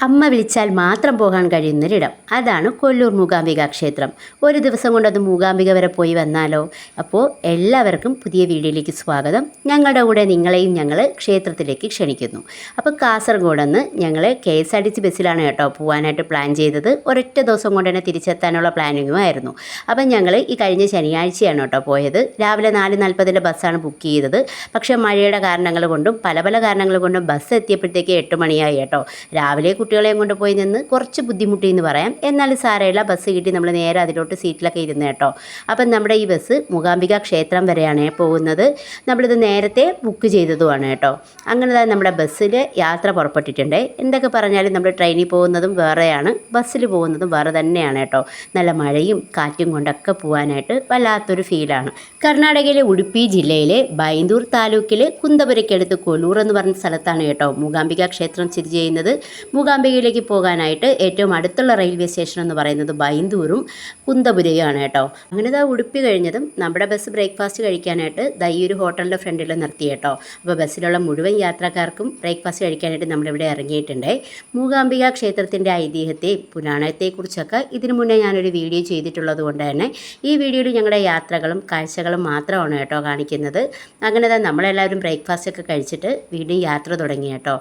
അമ്മ വിളിച്ചാൽ മാത്രം പോകാൻ കഴിയുന്നൊരിടം. അതാണ് കൊല്ലൂർ മൂകാംബിക ക്ഷേത്രം. ഒരു ദിവസം കൊണ്ടത് മൂകാംബിക വരെ പോയി വന്നാലോ? അപ്പോൾ എല്ലാവർക്കും പുതിയ വീഡിയോയിലേക്ക് സ്വാഗതം. ഞങ്ങളുടെ കൂടെ നിങ്ങളെയും ഞങ്ങൾ ക്ഷേത്രത്തിലേക്ക് ക്ഷണിക്കുന്നു. അപ്പോൾ കാസർഗോഡ് നിന്ന് ഞങ്ങൾ KSRTC ബസ്സിലാണ് കേട്ടോ പോകാനായിട്ട് പ്ലാൻ ചെയ്തത്. ഒരൊറ്റ ദിവസം കൊണ്ട് തന്നെ തിരിച്ചെത്താനുള്ള പ്ലാനിങ്ങുമായിരുന്നു. അപ്പം ഞങ്ങൾ ഈ കഴിഞ്ഞ ശനിയാഴ്ചയാണ് കേട്ടോ പോയത്. രാവിലെ 4:40 ബസ്സാണ് ബുക്ക് ചെയ്തത്. പക്ഷേ മഴയുടെ കാരണങ്ങൾ കൊണ്ടും പല കാരണങ്ങൾ കൊണ്ടും ബസ് എത്തിയപ്പോഴത്തേക്ക് 8 മണിയായി കേട്ടോ. രാവിലെ കുട്ടികളെയും കൊണ്ട് പോയി നിന്ന് കുറച്ച് ബുദ്ധിമുട്ടി എന്ന് പറയാം. എന്നാലും സാരമില്ല, ബസ് കിട്ടി. നമ്മൾ നേരെ അതിലോട്ട് സീറ്റിലൊക്കെ ഇരുന്ന് കേട്ടോ. അപ്പം നമ്മുടെ ഈ ബസ് മൂകാംബിക ക്ഷേത്രം വരെയാണ് പോകുന്നത്. നമ്മളിത് നേരത്തെ ബുക്ക് ചെയ്തതുമാണ് കേട്ടോ. അങ്ങനെ തന്നെ നമ്മുടെ ബസ്സിൽ യാത്ര പുറപ്പെട്ടിട്ടുണ്ട്. എന്തൊക്കെ പറഞ്ഞാലും നമ്മൾ ട്രെയിനിൽ പോകുന്നതും വേറെയാണ്, ബസ്സിൽ പോകുന്നതും വേറെ തന്നെയാണ് കേട്ടോ. നല്ല മഴയും കാറ്റും കൊണ്ടൊക്കെ പോകാനായിട്ട് വല്ലാത്തൊരു ഫീലാണ്. കർണാടകയിലെ ഉടുപ്പി ജില്ലയിലെ ബൈന്ദൂർ താലൂക്കിലെ കുന്തപുരയ്ക്കടുത്ത് കൊല്ലൂർ എന്ന് പറഞ്ഞ സ്ഥലത്താണ് കേട്ടോ മൂകാംബിക ക്ഷേത്രം സ്ഥിതി ചെയ്യുന്നത്. മൂകാംബികയിലേക്ക് പോകാനായിട്ട് ഏറ്റവും അടുത്തുള്ള റെയിൽവേ സ്റ്റേഷൻ എന്ന് പറയുന്നത് ബൈന്ദൂരും കുന്തപുരയുമാണ് കേട്ടോ. അങ്ങനെ ഉടുപ്പി കഴിഞ്ഞതും നമ്മുടെ ബസ് ബ്രേക്ക്ഫാസ്റ്റ് കഴിക്കാനായിട്ട് ഈ ഒരു ഹോട്ടലിൻ്റെ ഫ്രണ്ടിൽ നിർത്തി കേട്ടോ. അപ്പോൾ ബസ്സിലുള്ള മുഴുവൻ യാത്രക്കാർക്കും ബ്രേക്ക്ഫാസ്റ്റ് കഴിക്കാനായിട്ട് നമ്മളിവിടെ ഇറങ്ങിയിട്ടുണ്ട്. മൂകാംബിക ക്ഷേത്രത്തിൻ്റെ ഐതിഹ്യത്തെയും പുരാണത്തെക്കുറിച്ചൊക്കെ ഇതിനു മുന്നേ ഞാനൊരു വീഡിയോ ചെയ്തിട്ടുള്ളത് കൊണ്ട് തന്നെ ഈ വീഡിയോയിൽ ഞങ്ങളുടെ യാത്രകളും കാഴ്ചകളും മാത്രമാണ് കേട്ടോ കാണിക്കുന്നത്. അങ്ങനെ നമ്മളെല്ലാവരും ബ്രേക്ക്ഫാസ്റ്റ് ഒക്കെ കഴിച്ചിട്ട് വീണ്ടും യാത്ര തുടങ്ങി കേട്ടോ.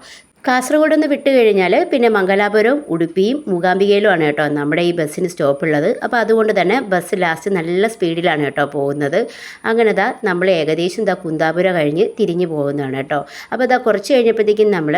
കാസർഗോഡ് നിന്ന് വിട്ട് കഴിഞ്ഞാൽ പിന്നെ മംഗലാപുരവും ഉടുപ്പിയും മൂകാംബികയിലുമാണ് കേട്ടോ നമ്മുടെ ഈ ബസ്സിന് സ്റ്റോപ്പുള്ളത്. അപ്പോൾ അതുകൊണ്ട് തന്നെ ബസ് ലാസ്റ്റ് നല്ല സ്പീഡിലാണ് കേട്ടോ പോകുന്നത്. അങ്ങനെ നമ്മൾ ഏകദേശം കുന്താപുര കഴിഞ്ഞ് തിരിഞ്ഞു പോകുന്നതാണ് കേട്ടോ. അപ്പോൾ കുറച്ച് കഴിഞ്ഞപ്പോഴത്തേക്കും നമ്മൾ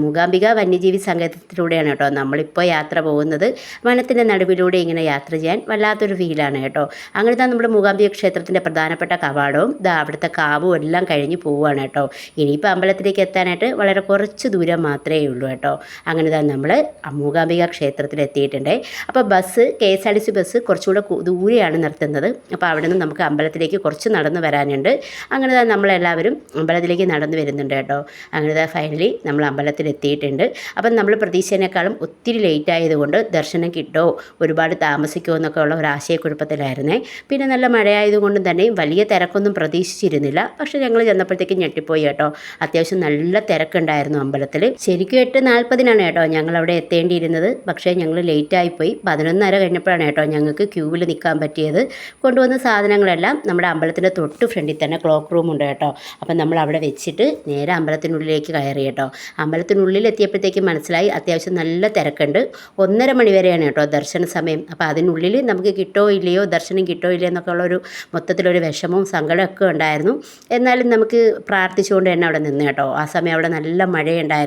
മൂകാംബിക വന്യജീവി സങ്കേതത്തിലൂടെയാണ് കേട്ടോ നമ്മളിപ്പോൾ യാത്ര പോകുന്നത്. വനത്തിൻ്റെ നടുവിലൂടെ ഇങ്ങനെ യാത്ര ചെയ്യാൻ വല്ലാത്തൊരു ഫീലാണ് കേട്ടോ. അങ്ങനെ നമ്മൾ മൂകാംബിക ക്ഷേത്രത്തിൻ്റെ പ്രധാനപ്പെട്ട കവാടവും അവിടുത്തെ കാവും എല്ലാം കഴിഞ്ഞ് പോവുകയാണ് കേട്ടോ. ഇനിയിപ്പോൾ അമ്പലത്തിലേക്ക് എത്താനായിട്ട് വളരെ കുറച്ച് ദൂരം മാത്രമേ ഉള്ളൂ കേട്ടോ. അങ്ങനെ നമ്മൾ മൂകാംബിക ക്ഷേത്രത്തിൽ എത്തിയിട്ടുണ്ട്. അപ്പോൾ ബസ് KSRTC ബസ് കുറച്ചുകൂടെ ദൂരെയാണ് നിർത്തുന്നത്. അപ്പോൾ അവിടെ നിന്ന് നമുക്ക് അമ്പലത്തിലേക്ക് കുറച്ച് നടന്നു വരാനുണ്ട്. അങ്ങനെ നമ്മളെല്ലാവരും അമ്പലത്തിലേക്ക് നടന്നു വരുന്നുണ്ട് കേട്ടോ. അങ്ങനെ ഫൈനലി നമ്മൾ അമ്പലത്തിൽ എത്തിയിട്ടുണ്ട്. അപ്പം നമ്മൾ പ്രതീക്ഷേനേക്കാളും ഒത്തിരി ലേറ്റ് ആയതുകൊണ്ട് ദർശനം കിട്ടുമോ, ഒരുപാട് താമസിക്കുമോ എന്നൊക്കെ ഉള്ള ഒരു ആശയക്കുഴപ്പത്തിലായിരുന്നേ. പിന്നെ നല്ല മഴയായതുകൊണ്ടും തന്നെ വലിയ തിരക്കൊന്നും പ്രതീക്ഷിച്ചിരുന്നില്ല. പക്ഷേ ഞങ്ങൾ ചെന്നപ്പോഴത്തേക്കും ഞെട്ടിപ്പോയി കേട്ടോ. അത്യാവശ്യം നല്ല തിരക്കുണ്ടായിരുന്നു അമ്പലത്തിൽ. ശരിക്കും 8:40 കേട്ടോ ഞങ്ങൾ അവിടെ എത്തേണ്ടിയിരുന്നത്. പക്ഷേ ഞങ്ങൾ ലേറ്റായിപ്പോയി. 11:30 കഴിഞ്ഞപ്പോഴാണ് കേട്ടോ ഞങ്ങൾക്ക് ക്യൂവിൽ നിൽക്കാൻ പറ്റിയത്. കൊണ്ടുവന്ന സാധനങ്ങളെല്ലാം നമ്മുടെ അമ്പലത്തിൻ്റെ തൊട്ട് ഫ്രണ്ടിൽ തന്നെ ക്ലോക്ക് റൂം ഉണ്ട് കേട്ടോ. അപ്പം നമ്മൾ അവിടെ വെച്ചിട്ട് നേരെ അമ്പലത്തിനുള്ളിലേക്ക് കയറി കേട്ടോ. അമ്പലത്തിനുള്ളിൽ എത്തിയപ്പോഴത്തേക്കും മനസ്സിലായി അത്യാവശ്യം നല്ല തിരക്കുണ്ട്. 1:30 മണി വരെയാണ് കേട്ടോ ദർശന സമയം. അപ്പോൾ അതിനുള്ളിൽ നമുക്ക് കിട്ടോ ഇല്ലയോ, ദർശനം കിട്ടോ ഇല്ലയോ എന്നൊക്കെ ഉള്ളൊരു മൊത്തത്തിലൊരു വിഷമവും സങ്കടമൊക്കെ ഉണ്ടായിരുന്നു. എന്നാലും നമുക്ക് പ്രാർത്ഥിച്ചുകൊണ്ട് തന്നെ അവിടെ നിന്ന് കേട്ടോ. ആ സമയം അവിടെ നല്ല മഴയുണ്ടായിരുന്നു.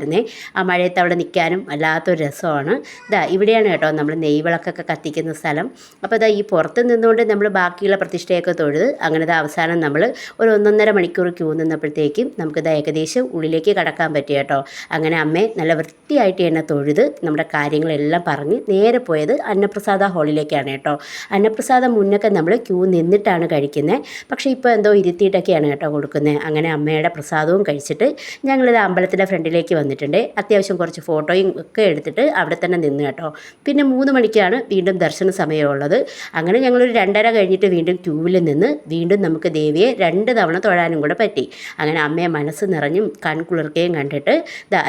ആ മഴയത്ത് അവിടെ നിൽക്കാനും വല്ലാത്തൊരു രസമാണ്. ഇവിടെയാണ് കേട്ടോ നമ്മൾ നെയ്വിളക്കൊക്കെ കത്തിക്കുന്ന സ്ഥലം. അപ്പോൾ ഈ പുറത്ത് നിന്നുകൊണ്ട് നമ്മൾ ബാക്കിയുള്ള പ്രതിഷ്ഠയൊക്കെ തൊഴുത് അങ്ങനെ അവസാനം നമ്മൾ ഒരു 1.5 മണിക്കൂർ ക്യൂ നിന്നപ്പോഴത്തേക്കും നമുക്ക് ഏകദേശം ഉള്ളിലേക്ക് കടക്കാൻ പറ്റി കേട്ടോ. അങ്ങനെ അമ്മയെ നല്ല വൃത്തിയായിട്ട് തന്നെ തൊഴുത് നമ്മുടെ കാര്യങ്ങളെല്ലാം പറഞ്ഞ് നേരെ പോയത് അന്നപ്രസാദ ഹാളിലേക്കാണ് കേട്ടോ. അന്നപ്രസാദം മുന്നൊക്കെ നമ്മൾ ക്യൂ നിന്നിട്ടാണ് കഴിക്കുന്നത്. പക്ഷേ ഇപ്പോൾ എന്തോ ഇരുത്തിയിട്ടൊക്കെയാണ് കേട്ടോ കൊടുക്കുന്നത്. അങ്ങനെ അമ്മയുടെ പ്രസാദവും കഴിച്ചിട്ട് ഞങ്ങളിത് അമ്പലത്തിൻ്റെ ഫ്രണ്ടിലേക്ക് വന്നിട്ടുണ്ട്. അത്യാവശ്യം കുറച്ച് ഫോട്ടോയും ഒക്കെ എടുത്തിട്ട് അവിടെ തന്നെ നിന്ന് കേട്ടോ. പിന്നെ 3 മണിക്കാണ് വീണ്ടും ദർശന സമയമുള്ളത്. അങ്ങനെ ഞങ്ങളൊരു 2:30 കഴിഞ്ഞിട്ട് വീണ്ടും ക്യൂവിൽ നിന്ന് വീണ്ടും നമുക്ക് ദേവിയെ 2 തവണ തൊഴാനും കൂടെ പറ്റി. അങ്ങനെ അമ്മയെ മനസ്സ് നിറഞ്ഞും കൺകുളിർക്കുകയും കണ്ടിട്ട്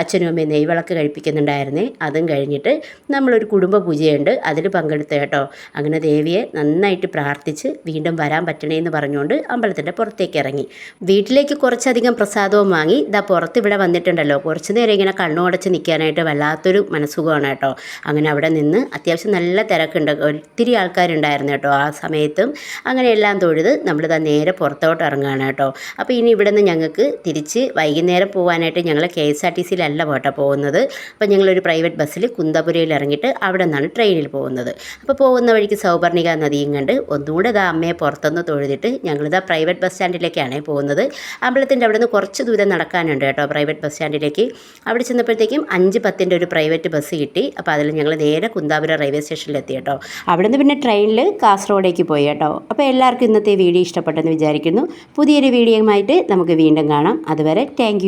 അച്ഛനും അമ്മയും നെയ്വിളക്ക് കഴിപ്പിക്കുന്നുണ്ടായിരുന്നേ. അതും കഴിഞ്ഞിട്ട് നമ്മളൊരു കുടുംബ പൂജയുണ്ട്, അതിൽ പങ്കെടുത്ത് കേട്ടോ. അങ്ങനെ ദേവിയെ നന്നായിട്ട് പ്രാർത്ഥിച്ച് വീണ്ടും വരാൻ പറ്റണേ എന്ന് പറഞ്ഞുകൊണ്ട് അമ്പലത്തിൻ്റെ പുറത്തേക്ക് ഇറങ്ങി. വീട്ടിലേക്ക് കുറച്ചധികം പ്രസാദവും വാങ്ങി പുറത്ത് ഇവിടെ വന്നിട്ടുണ്ടല്ലോ. കുറച്ച് നേരം ഇങ്ങനെ കണ്ണുടച്ച് നിൽക്കാനായിട്ട് വല്ലാത്തൊരു മനസ്സുഖമാണ് കേട്ടോ. അങ്ങനെ അവിടെ നിന്ന് അത്യാവശ്യം നല്ല തിരക്കുണ്ട്, ഒത്തിരി ആൾക്കാരുണ്ടായിരുന്നു കേട്ടോ ആ സമയത്തും. അങ്ങനെ എല്ലാം തൊഴുത് നമ്മളിതാ നേരെ പുറത്തോട്ട് ഇറങ്ങുകയാണ് കേട്ടോ. അപ്പോൾ ഇനി ഇവിടെ നിന്ന് ഞങ്ങൾക്ക് തിരിച്ച് വൈകുന്നേരം പോകാനായിട്ട് ഞങ്ങൾ KSRTCയിലല്ല കേട്ടോ പോകുന്നത്. അപ്പോൾ ഞങ്ങളൊരു പ്രൈവറ്റ് ബസ്സിൽ കുന്തപുരയിൽ ഇറങ്ങിയിട്ട് അവിടെ നിന്നാണ് ട്രെയിനിൽ പോകുന്നത്. അപ്പോൾ പോകുന്ന വഴിക്ക് സൗപർണിക നദിയും കണ്ട് ഒന്നുകൂടെ അമ്മയെ പുറത്തുനിന്ന് തൊഴുതിട്ട് ഞങ്ങളിതാ പ്രൈവറ്റ് ബസ് സ്റ്റാൻഡിലേക്കാണ് പോകുന്നത്. അമ്പലത്തിൻ്റെ അവിടെ നിന്ന് കുറച്ച് ദൂരം നടക്കാനുണ്ട് കേട്ടോ പ്രൈവറ്റ് ബസ് സ്റ്റാൻഡിലേക്ക്. അവിടെ ചെന്നപ്പോഴത്തേക്കും 5:10 ഒരു പ്രൈവറ്റ് ബസ് കിട്ടി. അപ്പോൾ അതിൽ ഞങ്ങൾ നേരെ കുന്താപുര റെയിൽവേ സ്റ്റേഷനിലെത്തി കേട്ടോ. അവിടെ നിന്ന് പിന്നെ ട്രെയിനിൽ കാസർഗോഡേക്ക് പോയി കേട്ടോ. അപ്പോൾ എല്ലാവർക്കും ഇന്നത്തെ വീഡിയോ ഇഷ്ടപ്പെട്ടെന്ന് വിചാരിക്കുന്നു. പുതിയൊരു വീഡിയോയുമായിട്ട് നമുക്ക് വീണ്ടും കാണാം. അതുവരെ താങ്ക്